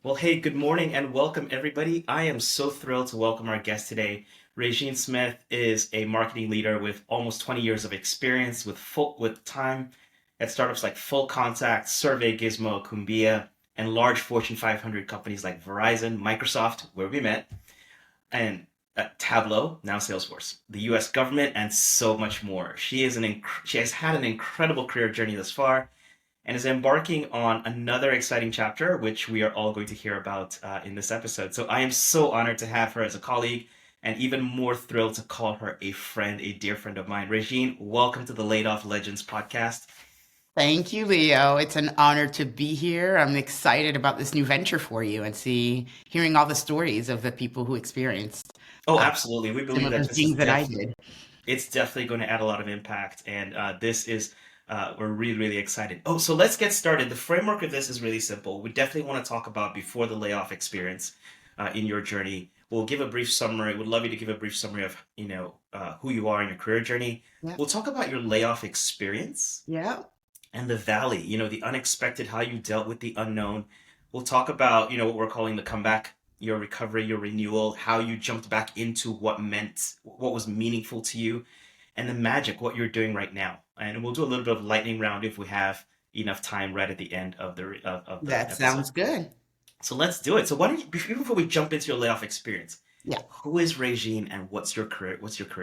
Well, hey, good morning and welcome everybody. I am so thrilled to welcome our guest today. Regine Smith is a marketing leader with almost 20 years of experience with time at startups like Full Contact, Survey, Gizmo, Cumbia, and large Fortune 500 companies like Verizon, Microsoft, where we met, and Tableau, now Salesforce, the U.S. government, and so much more. She has had an incredible career journey thus far, and is embarking on another exciting chapter, which we are all going to hear about in this episode. So I am so honored to have her as a colleague, and even more thrilled to call her a friend, a dear friend of mine. Regine, welcome to the Layoff Legends podcast. Thank you, Leo. It's an honor to be here. I'm excited about this new venture for you and hearing all the stories of the people who experienced Oh, uh, absolutely. We believe similar that this is things that I definitely did. it's definitely going to add a lot of impact, and this is we're really excited. Oh, so let's get started. The framework of this is really simple. We definitely want to talk about before the layoff experience in your journey. We'll give a brief summary. Would love you to give a brief summary of who you are in your career journey. Yeah. We'll talk about your layoff experience Yeah. and the valley, the unexpected, how you dealt with the unknown. We'll talk about, what we're calling the comeback, your recovery, your renewal, how you jumped back into what was meaningful to you, and the magic, what you're doing right now. And we'll do a little bit of lightning round if we have enough time right at the end of the That episode. sounds good. So let's do it. So why don't you, before we jump into your layoff experience, Yeah. who is Regine and what's your career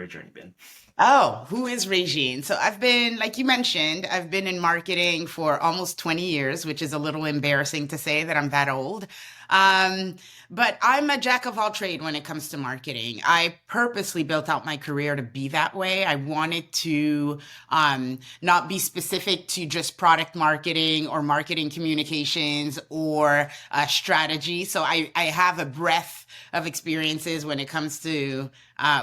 journey been? Oh, who is Regine? So I've been, like you mentioned, I've been in marketing for almost 20 years, which is a little embarrassing to say that I'm that old. Um, but I'm a jack of all trade when it comes to marketing. I purposely built out my career to be that way. I wanted to not be specific to just product marketing or marketing communications or strategy. So I have a breadth of experiences when it comes to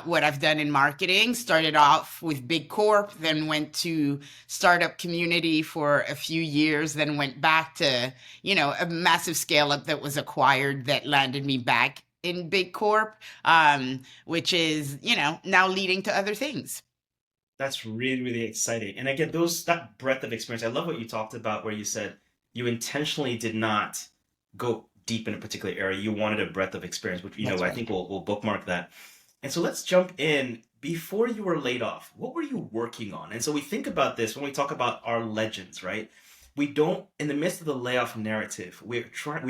what I've done in marketing. Started off with Big Corp, then went to startup community for a few years, then went back to, a massive scale up that was acquired that landed me back in Big Corp, which is, now leading to other things. That's really exciting. And again, those that breadth of experience. I love what you talked about where you said you intentionally did not go deep in a particular area. You wanted a breadth of experience, which That's I right. think we'll bookmark that. And so let's jump in. Before you were laid off, what were you working on? And so we think about this when we talk about our legends, right? We don't, in the midst of the layoff narrative, we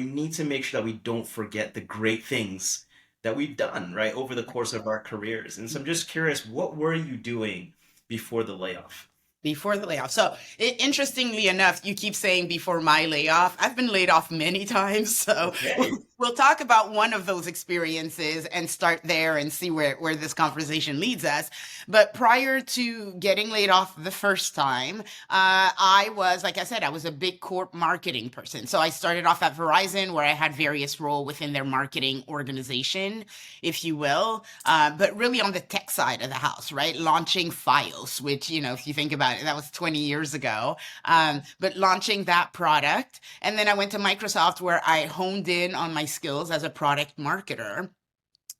need to make sure that we don't forget the great things that we've done, right, over the course of our careers. And so I'm just curious, what were you doing before the layoff? Before the layoff. So, interestingly enough, you keep saying before my layoff. I've been laid off many times. So, Okay. we'll talk about one of those experiences and start there and see where this conversation leads us. But prior to getting laid off the first time, I was, like I said, I was a big corp marketing person. So, I started off at Verizon where I had various roles within their marketing organization, if you will, but really on the tech side of the house, right? Launching Fios, which, if you think about it, that was 20 years ago. But launching that product. And then I went to Microsoft where I honed in on my skills as a product marketer.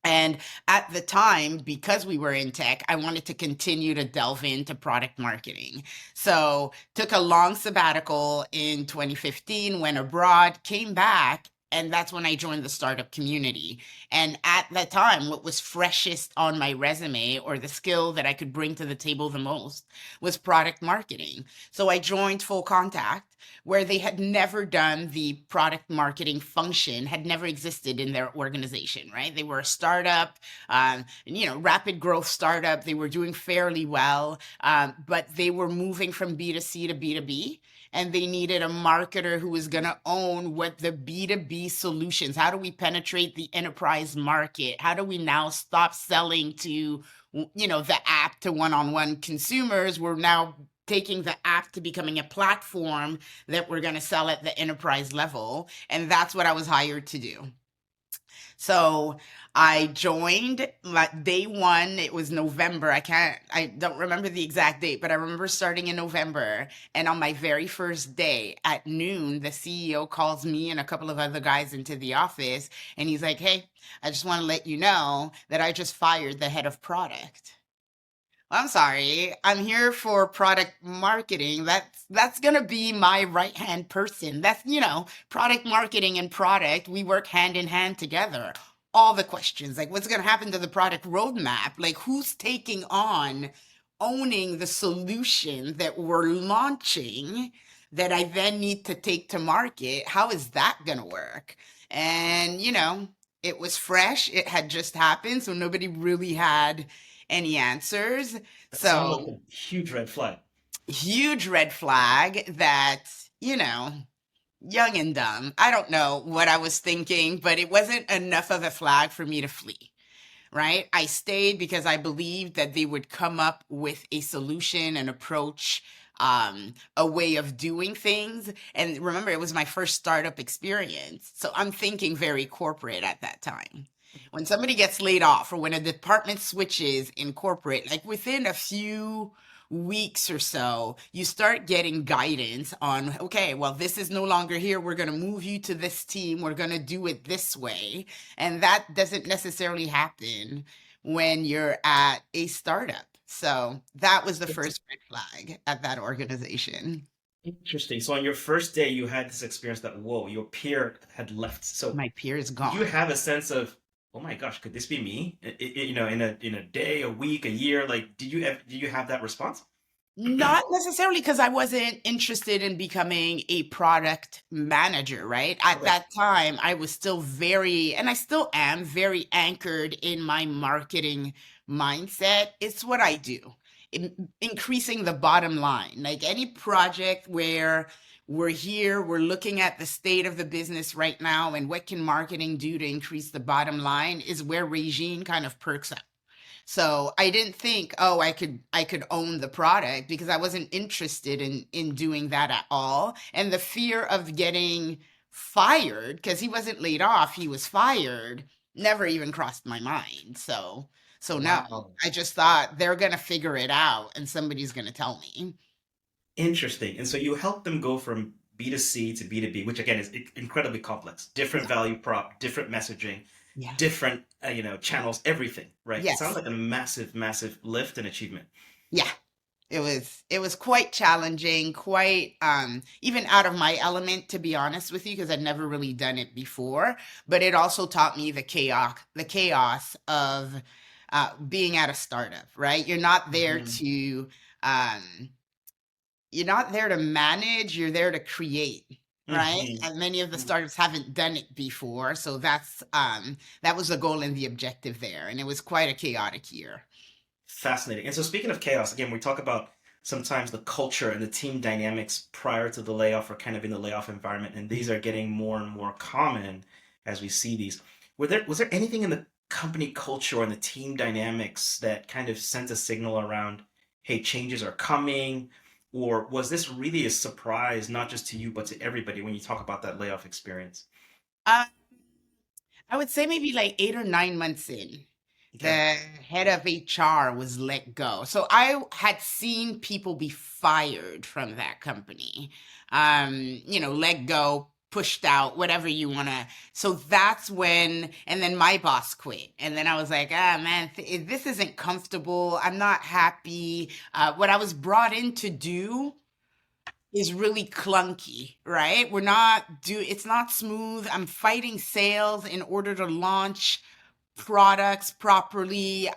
And at the time, because we were in tech, I wanted to continue to delve into product marketing. So took a long sabbatical in 2015, went abroad, came back, and that's when I joined the startup community. And at that time, what was freshest on my resume or the skill that I could bring to the table the most was product marketing. So I joined Full Contact, where they had never done the product marketing function, had never existed in their organization, right? They were a startup, rapid growth startup. They were doing fairly well, but they were moving from B2C to B2B. And they needed a marketer who was going to own what the B2B solutions. How do we penetrate the enterprise market? How do we now stop selling to, the app to one-on-one consumers? We're now taking the app to becoming a platform that we're going to sell at the enterprise level. And that's what I was hired to do. So I joined like day one. It was November. I don't remember the exact date, but I remember starting in November. And on my very first day at noon, the CEO calls me and a couple of other guys into the office. And he's like, "Hey, I just want to let you know that I just fired the head of product." I'm sorry. I'm here for product marketing. That's gonna be my right hand person. That's, product marketing and product, we work hand in hand together. All the questions, like what's gonna happen to the product roadmap? Like who's taking on owning the solution that we're launching that I then need to take to market? How is that gonna work? And, it was fresh. It had just happened, so nobody really had any answers. That sounds like So, a huge red flag. huge red flag that, you know, young and dumb. I don't know what I was thinking, but it wasn't enough of a flag for me to flee, right? I stayed because I believed that they would come up with a solution, an approach, a way of doing things. And remember, it was my first startup experience. So I'm thinking very corporate at that time. When somebody gets laid off or when a department switches in corporate, like within a few weeks or so, you start getting guidance on, okay, well, this is no longer here. We're going to move you to this team. We're going to do it this way. And that doesn't necessarily happen when you're at a startup. So that was the It's first red flag at that organization. interesting. So on your first day, you had this experience that, whoa, your peer had left. So My peer is did you gone. have a sense of, oh my gosh, could this be me? In a day, a week, a year, like did you have that response? Not necessarily because I wasn't interested in becoming a product manager, right? At Okay. that time, I was still very, and I still am very anchored in my marketing mindset. It's what I do. Increasing the bottom line. Like any project where we're here, we're looking at the state of the business right now and what can marketing do to increase the bottom line is where Regine kind of perks up. So I didn't think, oh, I could own the product because I wasn't interested in doing that at all. And the fear of getting fired, because he wasn't laid off, he was fired, never even crossed my mind. So no, Wow. I just thought they're gonna figure it out and somebody's gonna tell me. Interesting. And so you help them go from B2C to B2B, which again is incredibly complex. Different Yeah. value prop, different messaging, Yeah. different channels, everything, right? It sounds Yes. like a massive, massive lift and achievement. Yeah. It was quite challenging, quite even out of my element to be honest with you because I'd never really done it before, but it also taught me the chaos of being at a startup, right? Hmm. Um you're not there to manage, you're there to create, right? Hmm. And many of the startups haven't done it before, so that was the goal and the objective there, and it was quite a chaotic year. Fascinating. And so speaking of chaos, again, we talk about sometimes the culture and the team dynamics prior to the layoff or kind of in the layoff environment, and these are getting more and more common as we see these. Was there anything in the company culture or in the team dynamics that kind of sent a signal around, hey, changes are coming? Or was this really a surprise, not just to you, but to everybody when you talk about that layoff experience? Uh, I would say maybe like 8 or 9 months in, Okay. the head of HR was let go. So I had seen people be fired from that company, let go, pushed out, whatever you want to. So that's when, and then my boss quit. And then I was like, ah, man, this isn't comfortable. I'm not happy. What I was brought in to do is really clunky, right? It's not smooth. I'm fighting sales in order to launch products properly.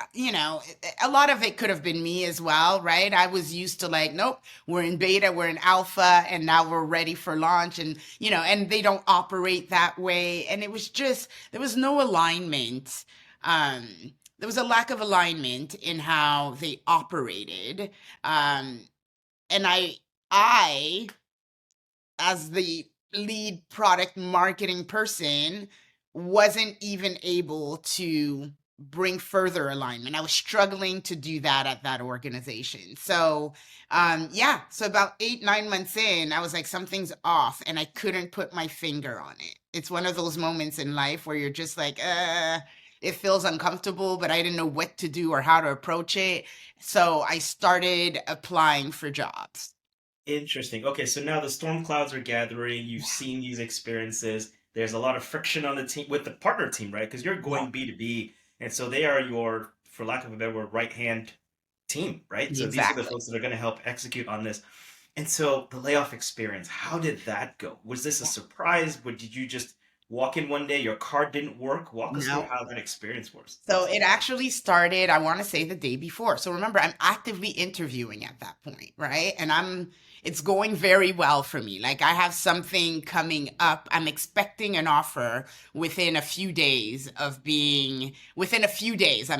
A lot of it could have been me as well, right? I was used to like, nope, we're in beta, we're in alpha, and now we're ready for launch. And they don't operate that way. And it was just, there was no alignment. Um, there was a lack of alignment in how they operated. Um, and I, as the lead product marketing person, wasn't even able to bring further alignment. I was struggling to do that at that organization. So, yeah. So about 8, 9 months in, I was like, something's off, and I couldn't put my finger on it. It's one of those moments in life where you're just like, it feels uncomfortable, but I didn't know what to do or how to approach it. So I started applying for jobs. Interesting. Okay, so now the storm clouds are gathering. You've seen these experiences. There's a lot of friction on the team with the partner team, right? Because you're Yeah. going B2B, and so they are your, for lack of a better word, right hand, team, right? So these are the Exactly. folks that are going to help execute on this. And so the layoff experience, how did that go? Was this a surprise? Or did you just walk in one day, your card didn't work? Walk us through No. how that experience So was. it actually started, I want to say the day before. So remember, I'm actively interviewing at that point, right? And it's going very well for me. Like I have something coming up. I'm expecting an offer within a few days, I'm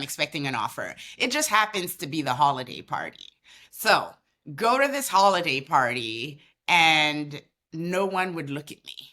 expecting an offer. It just happens to be the holiday party. So go to this holiday party and no one would look at me.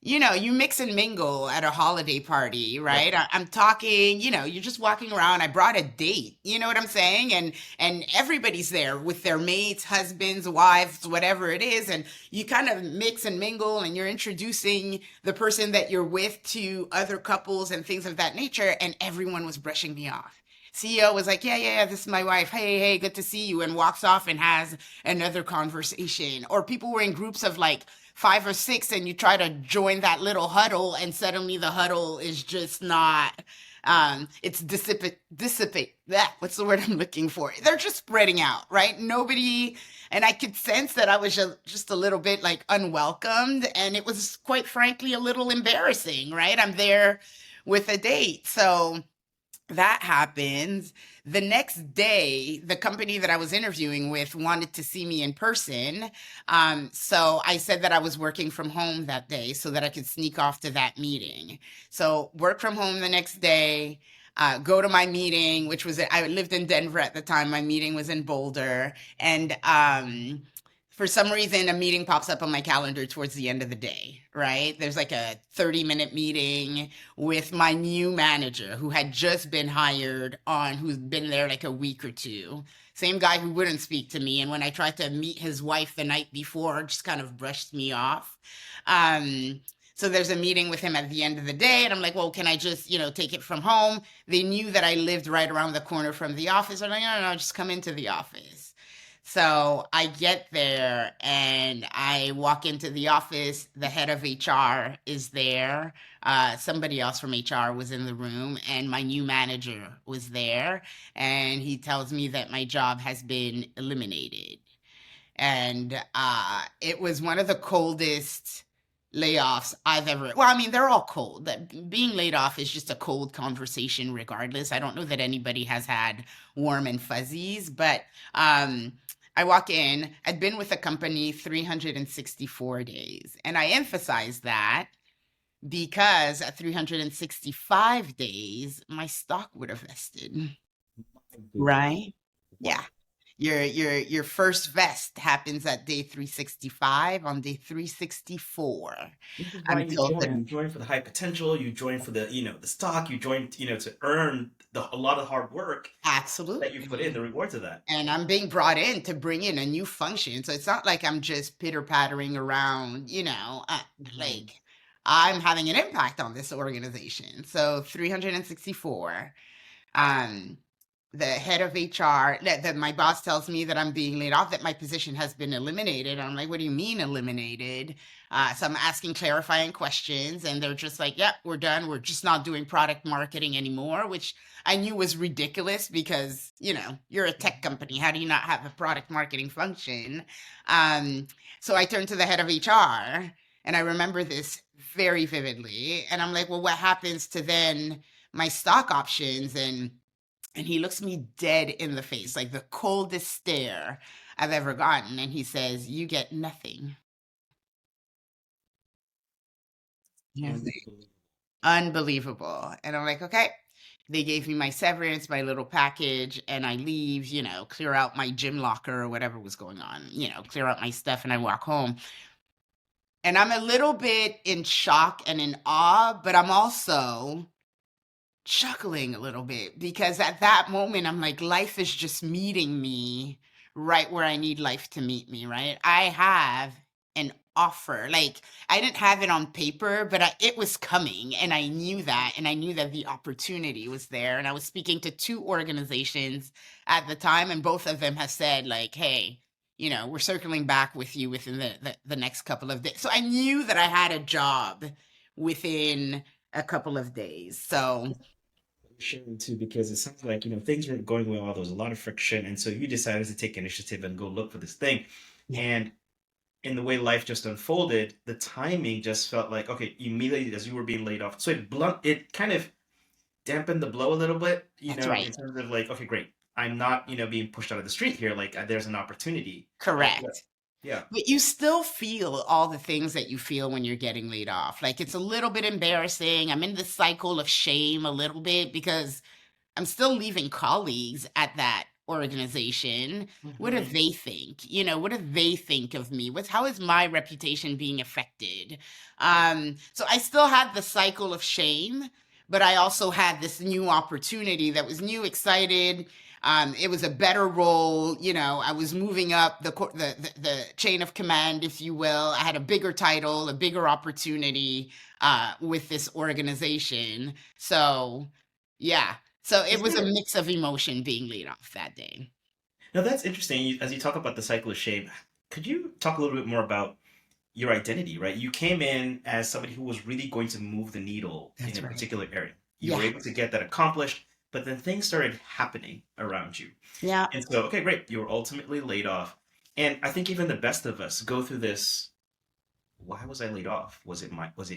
You mix and mingle at a holiday party, Right. right? I'm talking, you're just walking around. I brought a date, you know what I'm saying? And everybody's there with their mates, husbands, wives, whatever it is, and you kind of mix and mingle and you're introducing the person that you're with to other couples and things of that nature, and everyone was brushing me off. CEO was like, yeah, this is my wife. Hey, good to see you, and walks off and has another conversation. Or people were in groups of like 5 or 6 and you try to join that little huddle and suddenly the huddle is just not it's dissipate that what's the word I'm looking for, they're just spreading out, right? Nobody, and I could sense that I was just a little bit like unwelcomed, and it was quite frankly a little embarrassing, right? I'm there with a date. So that happens. The next day, the company that I was interviewing with wanted to see me in person. So I said that I was working from home that day so that I could sneak off to that meeting. So work from home the next day, go to my meeting, which was, I lived in Denver at the time. My meeting was in Boulder. And for some reason, a meeting pops up on my calendar towards the end of the day, right? There's like a 30-minute meeting with my new manager who had just been hired on, who's been there like a week or two. Same guy who wouldn't speak to me. And when I tried to meet his wife the night before, just kind of brushed me off. So there's a meeting with him at the end of the day. And I'm like, well, can I just, take it from home? They knew that I lived right around the corner from the office. I'm like, no, just come into the office. So I get there and I walk into the office. The head of HR is there. Somebody else from HR was in the room, and my new manager was there. And he tells me that my job has been eliminated. And it was one of the coldest layoffs I've ever. Well, I mean, they're all cold. That being laid off is just a cold conversation, regardless. I don't know that anybody has had warm and fuzzies, but I walk in. I'd been with the company 364 days, and I emphasize that because at 365 days, my stock would have vested. My goodness. Right? Yeah. Wow. Your first vest happens at day 365, on day 364 This is why you until join. You the join for the high potential. You join for the stock. You join, to earn a lot of hard work that you put in, absolutely. the rewards of that. And I'm being brought in to bring in a new function. So it's not like I'm just pitter-pattering around, Mhm. like I'm having an impact on this organization. So 364. Um, the head of HR, that my boss tells me that I'm being laid off, that my position has been eliminated. I'm like, what do you mean eliminated? So I'm asking clarifying questions, and they're just like, yep, we're done. We're just not doing product marketing anymore, which I knew was ridiculous because, you're a tech company. How do you not have a product marketing function? Um, so I turned to the head of HR, and I remember this very vividly. And I'm like, well, what happens to then my stock options? And he looks me dead in the face, like the coldest stare I've ever gotten. And he says, you get nothing. Nothing. Unbelievable. Unbelievable. And I'm like, okay. They gave me my severance, my little package, and I leave, clear out my gym locker or whatever was going on, clear out my stuff, and I walk home. And I'm a little bit in shock and in awe, but I'm also chuckling a little bit because at that moment I'm like, life is just meeting me right where I need life to meet me, right? I have an offer. Like, I didn't have it on paper, but it was coming, and I knew that, and I knew that the opportunity was there. And I was speaking to two organizations at the time, and both of them have said like, hey, we're circling back with you within the next couple of days. So I knew that I had a job within a couple of days. So sharing too, because it sounds like, things weren't going well. There was a lot of friction. And so you decided to take initiative and go look for this thing. Yeah, And in the way life just unfolded, the timing just felt like, okay, immediately as you were being laid off. So it kind of dampened the blow a little bit, that's in right. terms of like, okay, great. I'm not, being pushed out of the street here. Like there's an opportunity. Yeah. Correct. Yeah. But you still feel all the things that you feel when you're getting laid off. Like it's a little bit embarrassing. I'm in the cycle of shame a little bit because I'm still leaving colleagues at that organization. What do Hmm. they think? What do they think of me? How is my reputation being affected? So I still had the cycle of shame, but I also had this new opportunity that was new, excited. It was a better role. I was moving up the chain of command, if you will. I had a bigger title, a bigger opportunity with this organization. So, yeah. So it Is was a there mix of emotion being laid off that day. Now that's interesting. As you talk about the cycle of shame, could you talk a little bit more about your identity, right? You came in as somebody who was really going to move the needle in That's a right. particular area. You were Yeah. able to get that accomplished, but then things started happening around you. Yeah. And so, okay, great. You were ultimately laid off. And I think even the best of us go through this. Why was I laid off? Was it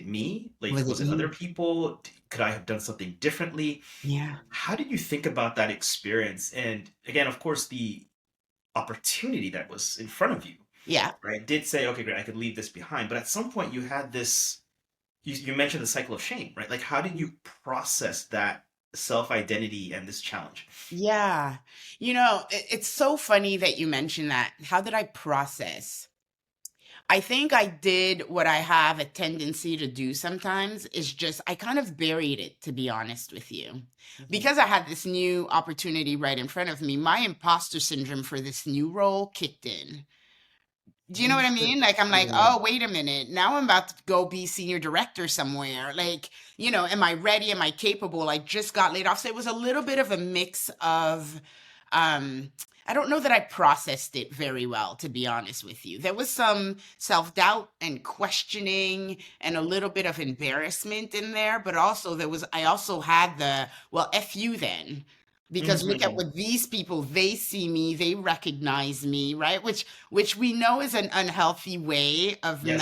me? Like, Was it was it other me? people? Could I have done something differently? Yeah. How did you think about that experience? And again, of course, the opportunity that was in front of you, Yeah. right? Did say, okay, great, I could leave this behind. But at some point, you had this. You mentioned the cycle of shame, right? Like, how did you process that self identity and this challenge? Yeah. It's so funny that you mentioned that. How did I process? I think I did what I have a tendency to do sometimes is just I kind of buried it, to be honest with you. Hmm. Because I had this new opportunity right in front of me, my imposter syndrome for this new role kicked in. Do you know what I mean? Like, I'm like, Interesting. oh, wait a minute. Now I'm about to go be senior director somewhere. Like, am I ready? Am I capable? I just got laid off. So it was a little bit of a mix of, um, I don't know that I processed it very well, to be honest with you. There was some self doubt and questioning and a little bit of embarrassment in there, but also I also had well, F you then. Because look at Hmm. what these people, they see me, they recognize me, right? Which we know is an unhealthy way of Yes.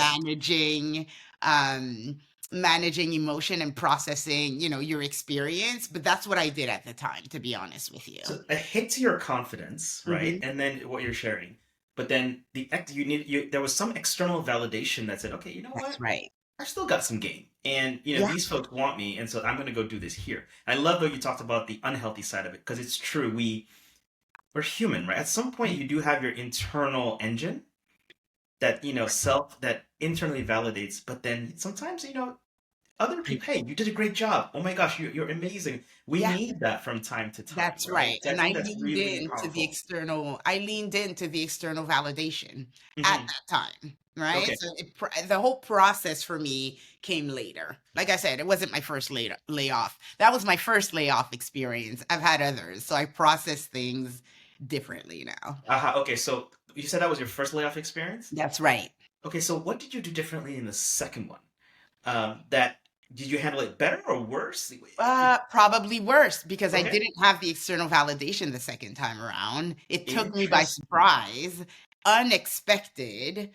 um managing emotion and processing, your experience, but that's what I did at the time, to be honest with you. So a hit to your confidence, right? Hmm. And then what you're sharing. But then there was some external validation that said, okay, you know That's what? right. I've still got some game. And Yeah. these folks want me, and so I'm gonna go do this here. I love though you talked about the unhealthy side of it, because it's true. We're human, right? At some point you do have your internal engine that, self that internally validates, but then sometimes, other people, hey, you did a great job. Oh my gosh, you're amazing. We Yeah. need that from time to time, That's right? right. I And think that's really powerful. I leaned into the external validation at Hmm. that time, right? Okay. So the whole process for me came later. Like I said, it wasn't my first layoff. That was my first layoff experience. I've had others, so I process things differently now. Okay. So you said that was your first layoff experience. That's right. Okay. So what did you do differently in the second one? That Did you handle it better or worse? Probably worse because I Okay. didn't have the external validation the second time around. It took me by Interesting. surprise, unexpected,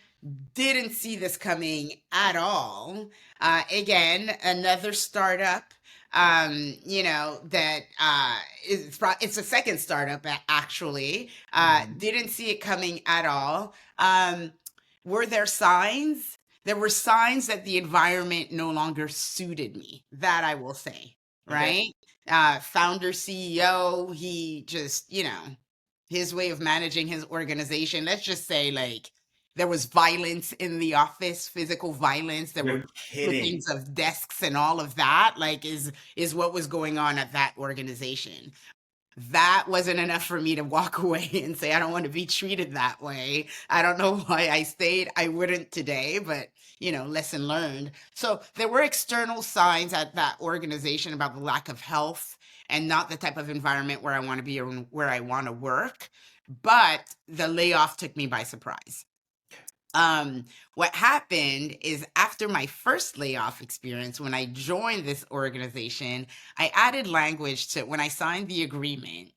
didn't see this coming at all. Again, another startup. That it's a second startup actually. Hmm. Didn't see it coming at all. Were there signs? There were signs that the environment no longer suited me. That I will say, Okay. right? Founder CEO, he just, his way of managing his organization, let's just say like there was violence in the office, physical violence, there were You're clippings kidding. of desks and all of that, like is what was going on at that organization. That wasn't enough for me to walk away and say, I don't want to be treated that way. I don't know why I stayed. I wouldn't today, but lesson learned. So there were external signs at that organization about the lack of health and not the type of environment where I want to be or where I want to work. But the layoff took me by surprise. What happened is after my first layoff experience, when I joined this organization, I added language to when I signed the agreement.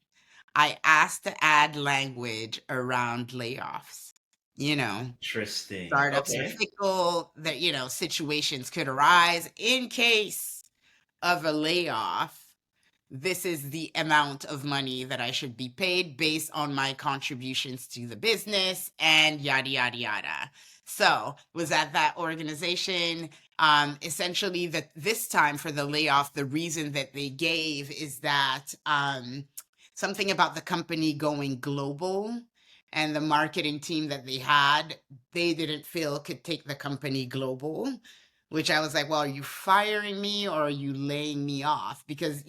I asked to add language around layoffs. You know, Interesting. startups are Okay. fickle, that, situations could arise in case of a layoff. This is the amount of money that I should be paid based on my contributions to the business and yada, yada, yada. So was at that organization. Essentially that this time for the layoff, the reason that they gave is that something about the company going global and the marketing team that they had, they didn't feel could take the company global, which I was like, well, are you firing me or are you laying me off? Because,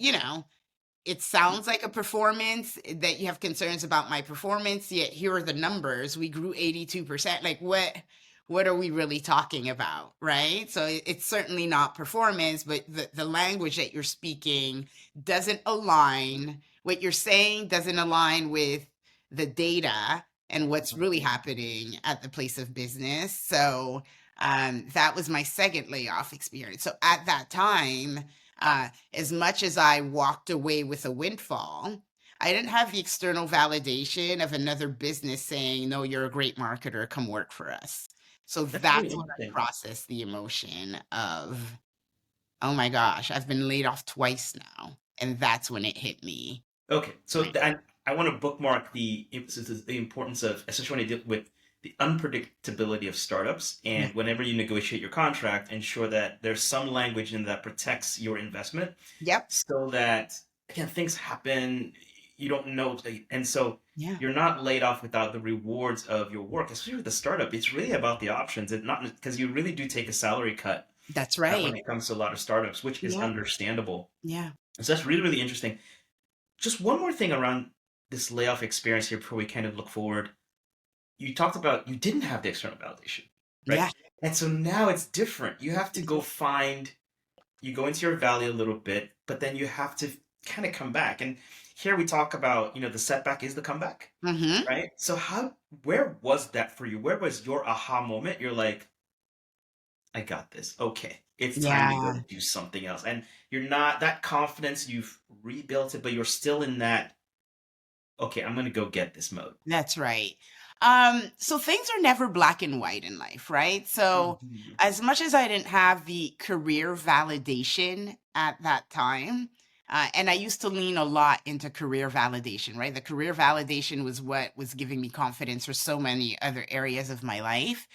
it sounds like a performance that you have concerns about my performance, yet here are the numbers. We grew 82%. Like what are we really talking about, right? So it's certainly not performance, but the language that you're speaking doesn't align. What you're saying doesn't align with the data and what's really happening at the place of business. So that was my second layoff experience. So at that time, as much as I walked away with a windfall, I didn't have the external validation of another business saying, no, you're a great marketer, come work for us. So That's really that's when I interesting. processed the emotion of, oh my gosh, I've been laid off twice now. And that's when it hit me. Okay, so Right. I want to bookmark the importance of, especially when I deal with the unpredictability of startups, Yeah. and whenever you negotiate your contract, ensure that there's some language in that protects your investment, Yep. so that again things happen, you don't know, and so Yeah. you're not laid off without the rewards of your work. Especially with the startup, it's really about the options, and not because you really do take a salary cut That's when right. it comes to a lot of startups, which is Yeah. understandable. Yeah. So that's really really interesting. Just one more thing around this layoff experience here before we kind of look forward. You talked about you didn't have the external validation, right? Yeah. And so now it's different. You have to go Mhm. find, you go into your valley a little bit, but then you have to kind of come back. And here we talk about, the setback is the comeback, Mhm. right? So where was that for you? Where was your aha moment? You're like, I got this. Okay. It's time to go Yeah. do something else. And you're not that confidence, you've rebuilt it, but you're still in that, okay, I'm gonna go get this mode. That's right. So things are never black and white in life, right? So Mhm. as much as I didn't have the career validation at that time, and I used to lean a lot into career validation, right? The career validation was what was giving me confidence for so many other areas of my life.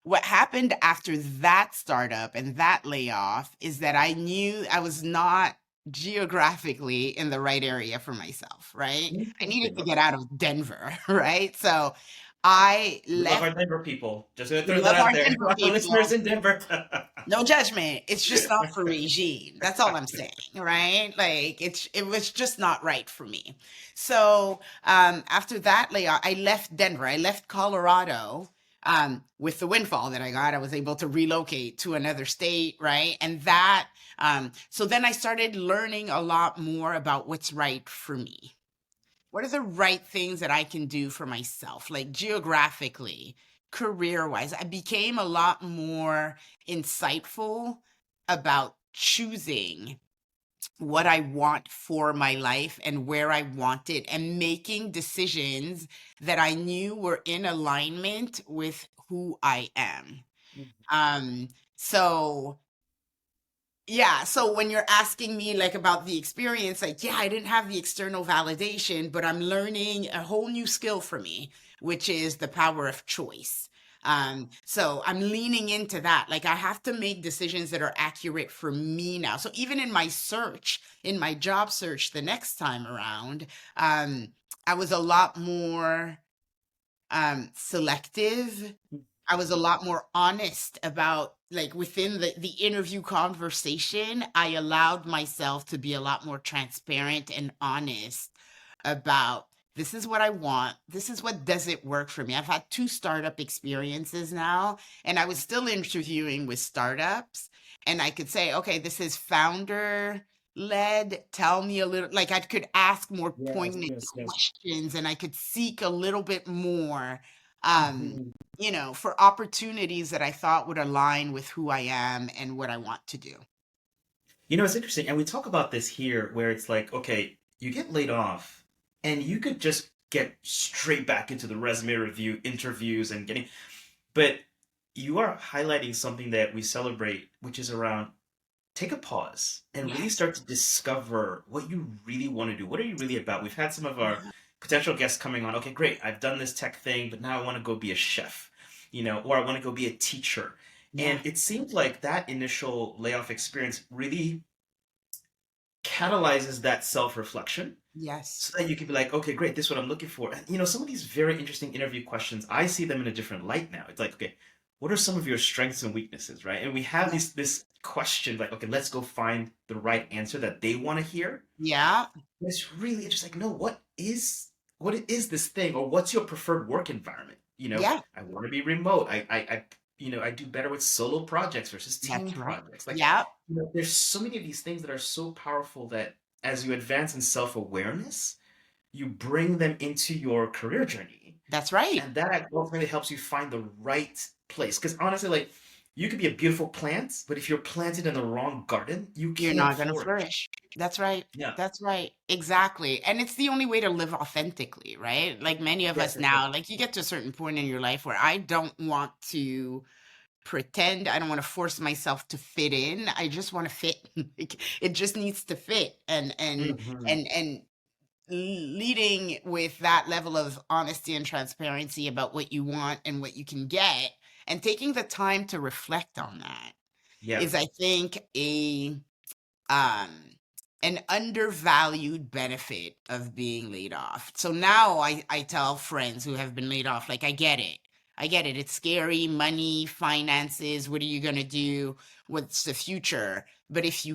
What happened after that startup and that layoff is that I knew I was not geographically in the right area for myself, right? I needed Interesting. to Okay. get out of Denver, right? So I We love left. our Denver people. Just gonna We throw that love out our there. Denver Our listeners people. in Denver. No judgment. It's just not for Regine. That's all I'm saying, right? Like it was just not right for me. So after that layoff, I left Denver. I left Colorado. With the windfall that I got, I was able to relocate to another state, right? And that, so then I started learning a lot more about what's right for me. What are the right things that I can do for myself, like geographically, career wise? I became a lot more insightful about choosing what I want for my life and where I want it, and making decisions that I knew were in alignment with who I am. Um, so yeah, so when you're asking me like about the experience, like, yeah, I didn't have the external validation, but I'm learning a whole new skill for me, which is the power of choice. So I'm leaning into that. Like I have to make decisions that are accurate for me now. So even in my search, in my job search the next time around, um, I was a lot more selective. I was a lot more honest about, like, within the interview conversation, I allowed myself to be a lot more transparent and honest about, this is what I want. This is what doesn't work for me. I've had two startup experiences now, and I was still interviewing with startups, and I could say, okay, this is founder led. Tell me a little, like I could ask more Yes, pointed yes, yes. questions and I could seek a little bit more. um, Mhm. for opportunities that I thought would align with who I am and what I want to do. It's interesting, and we talk about this here, where it's like, okay, you get laid off, and you could just get straight back into the resume review, interviews, and getting, but you are highlighting something that we celebrate, which is around take a pause and really Yes. start to discover what you really want to do. What are you really about? We've had some of our Yeah. potential guests coming on. Okay, great. I've done this tech thing, but now I want to go be a chef, or I want to go be a teacher. Yeah. And it seemed like that initial layoff experience really catalyzes that self-reflection Yes. so that you can be like, okay, great, this is what I'm looking for. And some of these very interesting interview questions, I see them in a different light now. It's like, okay, what are some of your strengths and weaknesses, right? And we have Yeah. this question, like, okay, let's go find the right answer that they want to hear. Yeah. It's really just like, no, what is this thing, or what's your preferred work environment? Yeah. I want to be remote. I do better with solo projects versus team That's right. projects. Like, Yeah. there's so many of these things that are so powerful that as you advance in self-awareness, you bring them into your career journey, That's right. and that ultimately helps you find the right place. Because honestly, like, you could be a beautiful plant, but if you're planted in the wrong garden, you You're can't not gonna flourish. flourish. That's right. Yeah. That's right. Exactly. And it's the only way to live authentically, right? Like many of Yes, us yes, yes. now, like you get to a certain point in your life where I don't want to pretend. I don't want to force myself to fit in. I just want to fit. Like, it just needs to fit. Hmm. And leading with that level of honesty and transparency about what you want and what you can get, and taking the time to reflect on that Yeah. is, I think, um an undervalued benefit of being laid off. So now I tell friends who have been laid off, like, I get it. I get it. It's scary, money, finances, what are you going to do? What's the future? But if you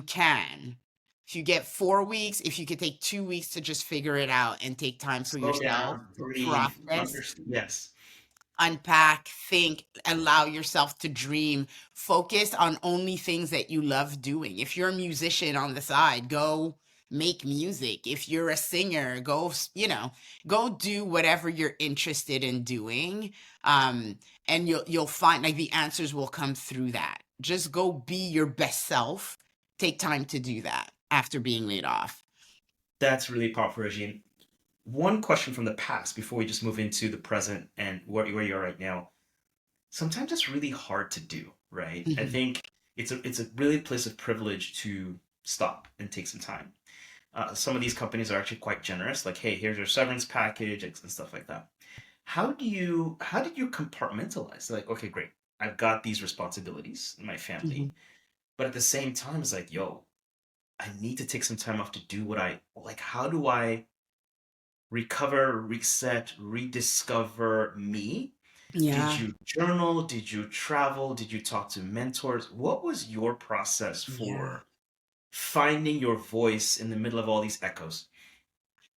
get 4 weeks, if you could take 2 weeks to just figure it out and take time for Slow yourself down, to breathe, process, understand. Yes. unpack, think, allow yourself to dream, focus on only things that you love doing. If you're a musician on the side, go make music. If you're a singer, go do whatever you're interested in doing. Um, and you'll find like the answers will come through that. Just go be your best self. Take time to do that after being laid off. That's really powerful, Regine. One question from the past before we just move into the present and where you are right now. Sometimes it's really hard to do, right? I Mhm. think it's a really place of privilege to stop and take some time. Some of these companies are actually quite generous, like, hey, here's your severance package and stuff like that. How did you compartmentalize? Like, okay, great, I've got these responsibilities in my family, Mhm. but at the same time, it's like, yo, I need to take some time off to do what I like. How do I recover, reset, rediscover me? Did Yeah. you journal? Did you travel? Did you talk to mentors? What was your process Yeah. for finding your voice in the middle of all these echoes?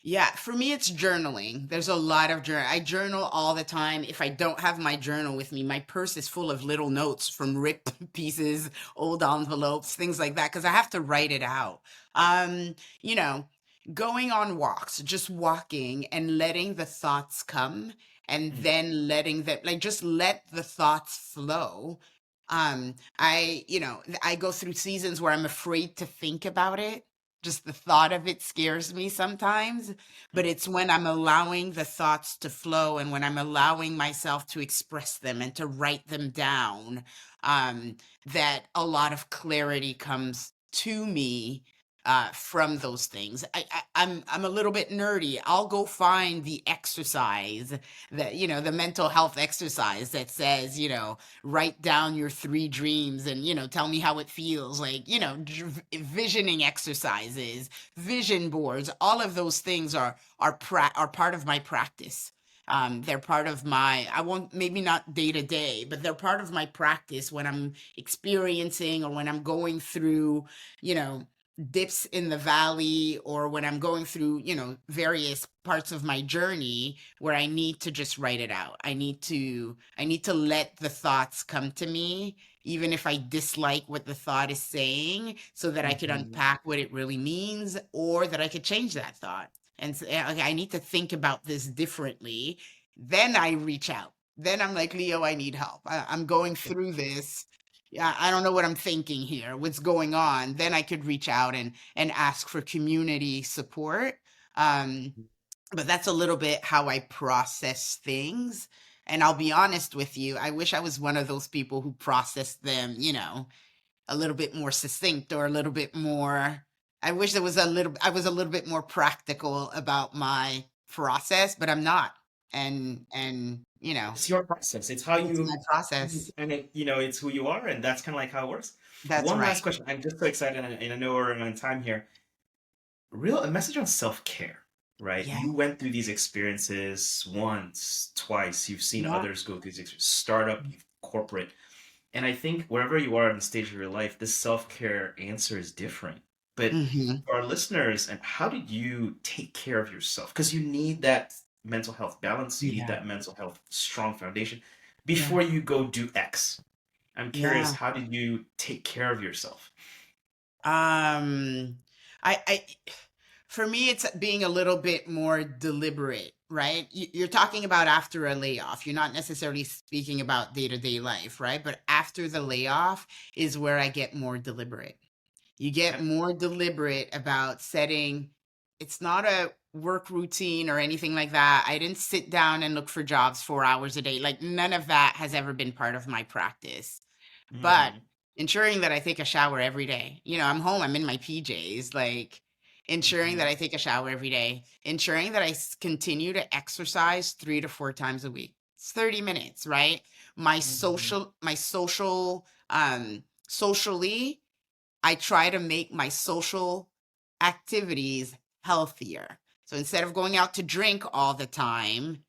Yeah, for me, it's journaling. There's a lot of journal. I journal all the time. If I don't have my journal with me, my purse is full of little notes from ripped pieces, old envelopes, things like that, because I have to write it out. Um, you know, going on walks, just walking and letting the thoughts come and Mm, then letting them, like, just let the thoughts flow. I go through seasons where I'm afraid to think about it. Just the thought of it scares me sometimes, but mm. it's when I'm allowing the thoughts to flow and when I'm allowing myself to express them and to write them down, um, that a lot of clarity comes to me from those things. I'm a little bit nerdy. I'll go find the exercise that, the mental health exercise that says, write down your three dreams and, tell me how it feels, like, visioning exercises, vision boards. All of those things are part of my practice. They're part of my, I won't, maybe not day to day, but they're part of my practice when I'm experiencing or when I'm going through, you know dips in the valley, or when I'm going through, various parts of my journey where I need to just write it out. I need to let the thoughts come to me, even if I dislike what the thought is saying, so that I could Mhm. unpack what it really means, or that I could change that thought and say, okay, I need to think about this differently. Then I reach out. then I'm like, Leo, I need help. I'm going through this. Yeah, I don't know what I'm thinking here. What's going on? Then I could reach out and ask for community support. Um, but that's a little bit how I process things. And I'll be honest with you, I wish I was one of those people who processed them, a little bit more succinct or a little bit more. I wish I was a little bit more practical about my process, but I'm not. And It's your process. It's how it's my you, process. and it's who you are, and that's kind of like how it works. That's One right. last question. I'm just so excited, and I know we're on time here. Real a message on self-care, right? Yeah. You went through these experiences once, twice. You've seen Yeah. others go through these experiences, startup, corporate. And I think wherever you are in the stage of your life, this self-care answer is different. But Hmm. for our listeners, and how did you take care of yourself? Because you need that mental health balance, you need Yeah. that mental health strong foundation Yeah. before you go do X. I'm curious, Yeah. how did you take care of yourself? Um, I for me, it's being a little bit more deliberate, right? You're talking about after a layoff. You're not necessarily speaking about day-to-day life, right? But after the layoff is where I get more deliberate. You get Okay. more deliberate about setting, it's not a work routine or anything like that. I didn't sit down and look for jobs 4 hours a day. Like none of that has ever been part of my practice. But Mm-hmm. ensuring that I take a shower every day. I'm home, I'm in my PJs, like ensuring that Mm-hmm. I take a shower every day, ensuring that I continue to exercise 3 to 4 times a week. It's 30 minutes, right? Mm-hmm. Socially, I try to make my social activities healthier. So instead of going out to drink all the time,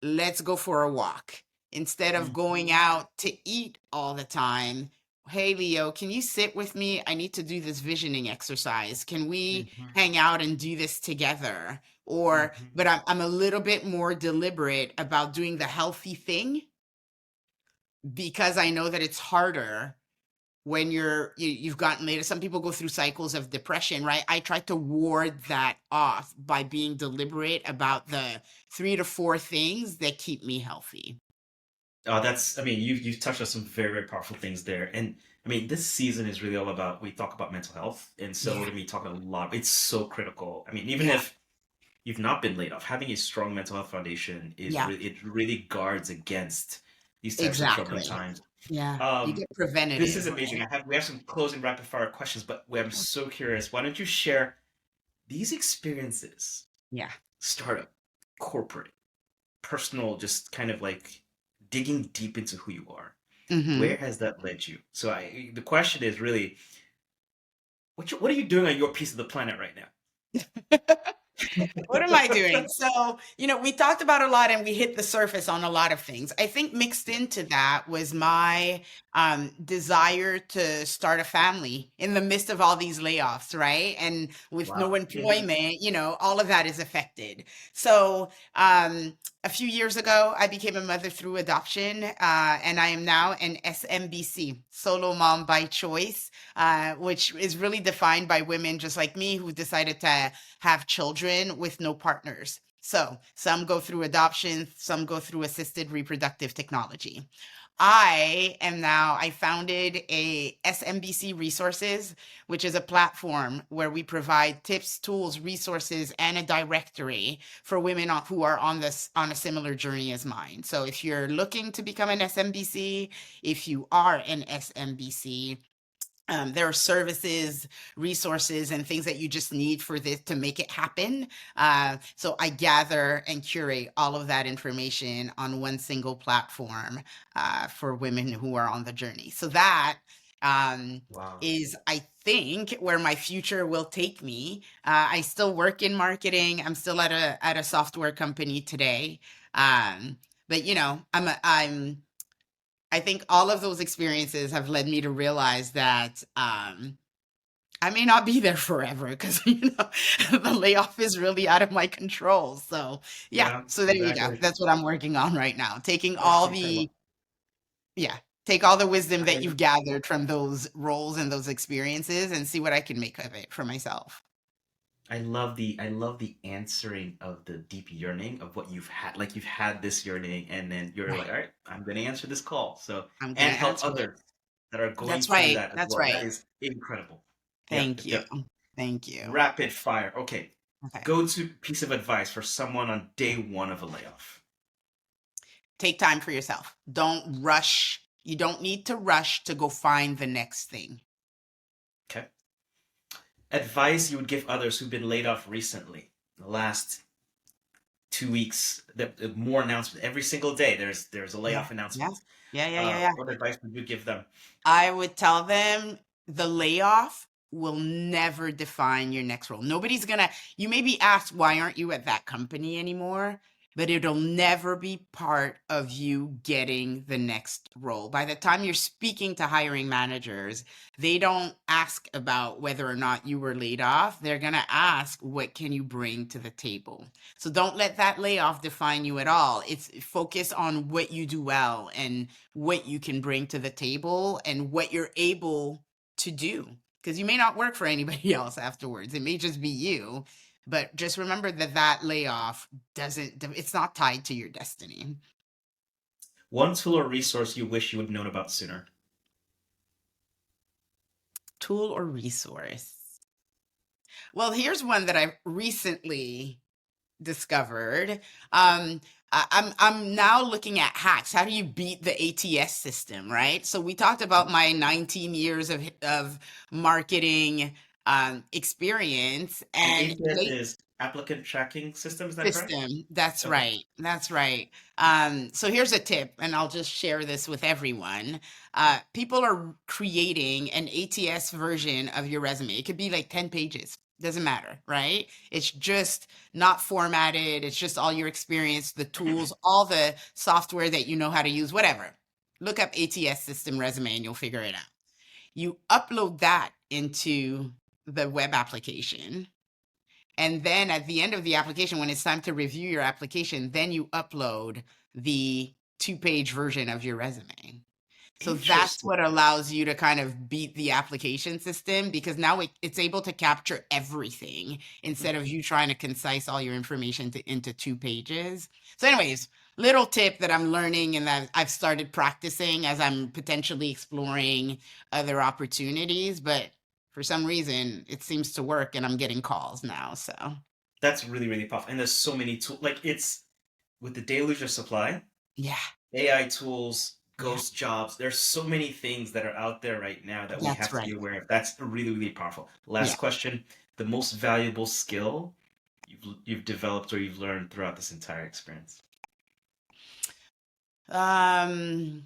let's go for a walk. Instead of going out to eat all the time, hey, Leo, can you sit with me? I need to do this visioning exercise. Can we Mm-hmm. hang out and do this together? Mm-hmm. But I'm a little bit more deliberate about doing the healthy thing because I know that it's harder when you've gotten later. Some people go through cycles of depression, right? I try to ward that off by being deliberate about the 3 to 4 things that keep me healthy. I mean, you've touched on some very, very powerful things there. And I mean, this season is really all about, we talk about mental health. And so we're Yeah. going to be talking a lot. It's so critical. I mean, even Yeah. if you've not been laid off, having a strong mental health foundation Yeah. it really guards against these types of troubling Exactly. times. Yeah. You Um, get this is preventative, amazing. right? We have some closing rapid fire questions, but I'm so curious. Why don't you share these experiences, Yeah. startup, corporate, personal, just kind of like digging deep into who you are? Where Hmm. has that led you? So the question is really, what are you doing on your piece of the planet right now? What am I doing? So, we talked about a lot and we hit the surface on a lot of things. I think mixed Yeah. into that was my desire to start a family in the midst of all these layoffs, right? And with no Wow. Hmm. employment, all of that is affected. So, a few years ago, I became a mother through adoption, and I am now an SMBC, solo mom by choice, which is really defined by women just like me who decided to have children with no partners. So some go through adoption, some go through assisted reproductive technology. I founded a SMBC Resources, which is a platform where we provide tips, tools, resources, and a directory for women who are on a similar journey as mine. So if you're looking to become an SMBC, if you are an SMBC, there are services, resources, and things that you just need for this to make it happen. So I gather and curate all of that information on one single platform for women who are on the journey. So that Wow. is, I think, where my future will take me. I still work in marketing. I'm still at a software company today. Um, but I think all of those experiences have led me to realize that I may not be there forever because the layoff is really out of my control. So yeah, Yeah, so there you go. exactly. That's what I'm working on right now. That's incredible. Take all the wisdom that I, you've gathered from those roles and those experiences and see what I can make of it for myself. I love the answering of the deep yearning of what you've had. Like you've had this yearning, and then you're like, Right. all right, I'm gonna answer this call. So I'm gonna and help answer it. others that are going That's through right. that as That's well. That right. is incredible. Yep, Thank yep, you. yep. Thank you. Rapid fire. Okay. Okay. Go to piece of advice for someone on day one of a layoff. Take time for yourself. Don't rush. You don't need to rush to go find the next thing. Okay. Advice you would give others who've been laid off recently. The last 2 weeks, more announcements every single day. There's a Yeah. layoff Yeah. announcement. Yeah. Yeah. Yeah. Yeah. What advice would you give them? I would tell them the layoff will never define your next role. Nobody's gonna, you may be asked, why aren't you at that company anymore? But it'll never be part of you getting the next role. By the time you're speaking to hiring managers, they don't ask about whether or not you were laid off. They're gonna ask, what can you bring to the table? So don't let that layoff define you at all. It's focus on what you do well and what you can bring to the table and what you're able to do. Because you may not work for anybody else afterwards. It may just be you. But just remember that that layoff doesn't, it's not tied to your destiny. One tool or resource you wish you would have known about sooner. Tool or resource? Well, here's one that I recently discovered. I'm now looking at hacks. How do you beat the ATS system, right? So we talked about my 19 years of marketing experience And and ATS is applicant tracking system. Is that correct? system. That's Okay. right. That's right. So here's a tip, and I'll just share this with everyone. People are creating an ATS version of your resume. It could be like 10 pages. Doesn't matter, right? It's just not formatted. It's just all your experience, the tools, all the software that you know how to use, whatever. Look up ATS system resume and you'll figure it out. You upload that into the web application, and then at the end of the application, when it's time to review your application, then you upload the 2-page version of your resume. So that's Interesting. what allows you to kind of beat the application system, because now it's able to capture everything instead of you trying to concise all your information into 2 pages. So, anyways, little tip that I'm learning and that I've started practicing as I'm potentially exploring other opportunities. But for some reason, it seems to work and I'm getting calls now. So, That's really, really powerful. And there's so many tools. Like it's with the deluge of supply, yeah, AI tools, yeah, ghost jobs. There's so many things that are out there right now that we that's have to right. be aware of. That's really, really powerful. Yeah. Last question. The most valuable skill you've developed or you've learned throughout this entire experience. Um,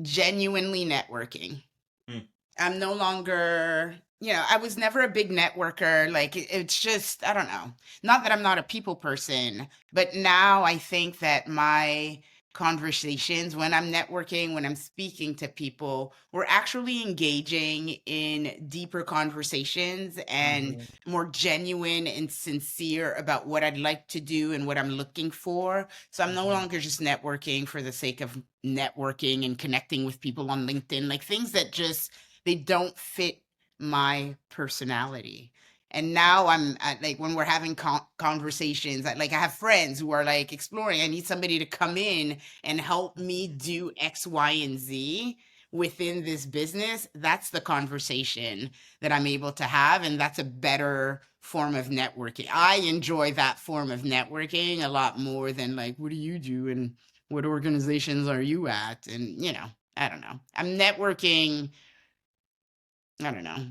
Genuinely networking. Hmm. I'm no longer, I was never a big networker. Like it's just, I don't know. Not that I'm not a people person, but now I think that my conversations, when I'm networking, when I'm speaking to people, we're actually engaging in deeper conversations and Mhm. more genuine and sincere about what I'd like to do and what I'm looking for. So I'm no Mhm. longer just networking for the sake of networking and connecting with people on LinkedIn, like things that just they don't fit my personality. And now I'm at, like, when we're having conversations, like I have friends who are like exploring. I need somebody to come in and help me do X, Y, and Z within this business. That's the conversation that I'm able to have. And that's a better form of networking. I enjoy that form of networking a lot more than like, what do you do? And what organizations are you at? And, I don't know. I'm networking. I don't know.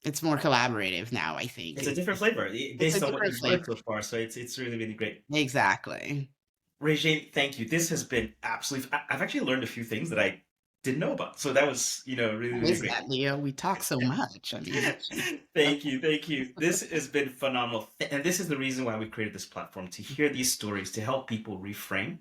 It's more collaborative now, I think. It's a different flavor It's a based on what different you've flavor. learned so far. So it's really, really great. Exactly. Regine, thank you. This has been absolutely. I've actually learned a few things that I didn't know about. So that was, really, How really is great. that, Leo? We talk so much. I mean, Thank you, thank you. This has been phenomenal, and this is the reason why we created this platform to hear these stories, to help people reframe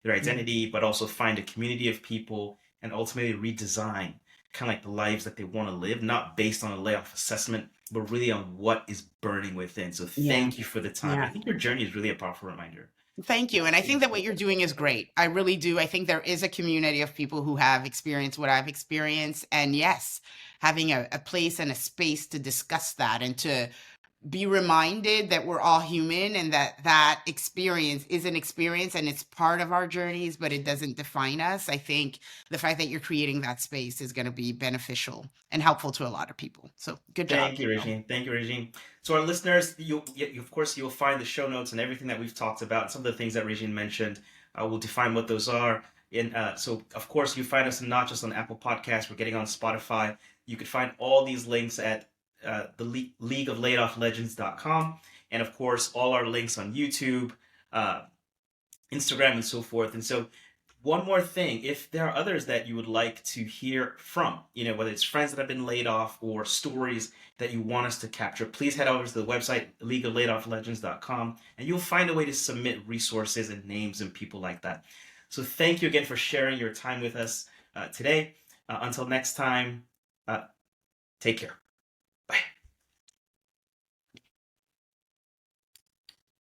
their yeah, identity, but also find a community of people and ultimately redesign kind of like the lives that they want to live, not based on a layoff assessment, but really on what is burning within. So yeah, thank you for the time. I yeah. think your journey is really a powerful reminder. Thank you. And I think that what you're doing is great. I really do. I think there is a community of people who have experienced what I've experienced. And yes, having a place and a space to discuss that and to be reminded that we're all human and that that experience is an experience and it's part of our journeys, but it doesn't define us. I think the fact that you're creating that space is going to be beneficial and helpful to a lot of people. So good job. Thank you, Regine. Thank you, Regine. So our listeners, of course, you'll find the show notes and everything that we've talked about. Some of the things that Regine mentioned, we'll define what those are. And so, of course, you find us not just on Apple Podcasts. We're getting on Spotify. You could find all these links at the League of Legends.com, and of course, all our links on YouTube, uh, Instagram, and so forth. And so, one more thing, if there are others that you would like to hear from, whether it's friends that have been laid off or stories that you want us to capture, please head over to the website, leagueoflayofflegends.com, and you'll find a way to submit resources and names and people like that. So thank you again for sharing your time with us today. Until next time, take care.